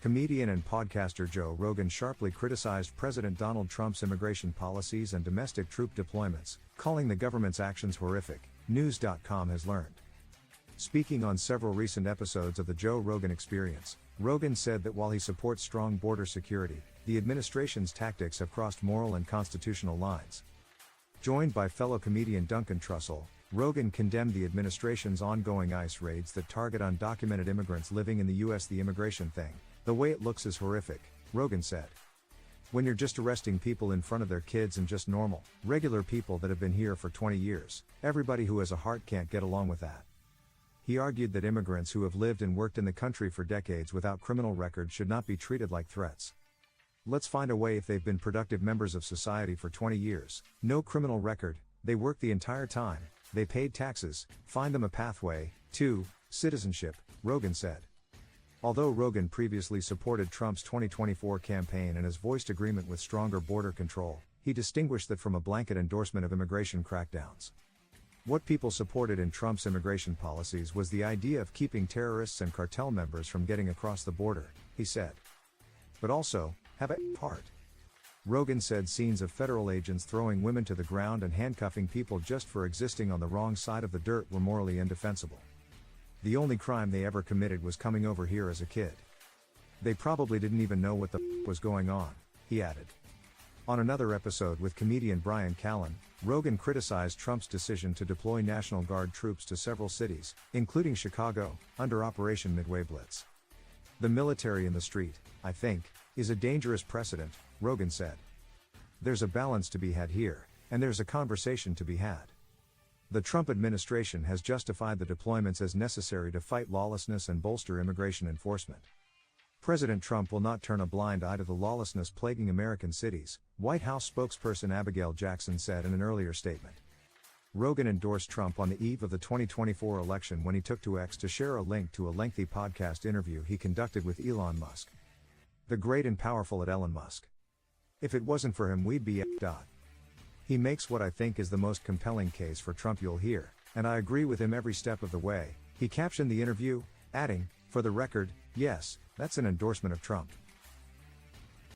Comedian and podcaster Joe Rogan sharply criticized President Donald Trump's immigration policies and domestic troop deployments, calling the government's actions horrific, News.com has learned. Speaking on several recent episodes of the Joe Rogan Experience, Rogan said that while he supports strong border security, the administration's tactics have crossed moral and constitutional lines. Joined by fellow comedian Duncan Trussell, Rogan condemned the administration's ongoing ICE raids that target undocumented immigrants living in the U.S. The immigration thing, the way it looks is horrific, Rogan said. When you're just arresting people in front of their kids and just normal, regular people that have been here for 20 years, everybody who has a heart can't get along with that. He argued that immigrants who have lived and worked in the country for decades without criminal records should not be treated like threats. Let's find a way. If they've been productive members of society for 20 years, no criminal record, they worked the entire time, they paid taxes, find them a pathway to citizenship, Rogan said. Although Rogan previously supported Trump's 2024 campaign and has voiced agreement with stronger border control, he distinguished that from a blanket endorsement of immigration crackdowns. What people supported in Trump's immigration policies was the idea of keeping terrorists and cartel members from getting across the border, he said. But also, have a heart. Rogan said scenes of federal agents throwing women to the ground and handcuffing people just for existing on the wrong side of the dirt were morally indefensible. The only crime they ever committed was coming over here as a kid. They probably didn't even know what the was going on, he added. On another episode with comedian Brian Callen, Rogan criticized Trump's decision to deploy National Guard troops to several cities, including Chicago, under Operation Midway Blitz. The military in the street, I think, is a dangerous precedent, Rogan said. There's a balance to be had here, and there's a conversation to be had. The Trump administration has justified the deployments as necessary to fight lawlessness and bolster immigration enforcement. President Trump will not turn a blind eye to the lawlessness plaguing American cities, White House spokesperson Abigail Jackson said in an earlier statement. Rogan endorsed Trump on the eve of the 2024 election when he took to X to share a link to a lengthy podcast interview he conducted with Elon Musk. The great and powerful at Elon Musk. If it wasn't for him, we'd be . He makes what I think is the most compelling case for Trump you'll hear, and I agree with him every step of the way, he captioned the interview, adding, for the record, yes, that's an endorsement of Trump.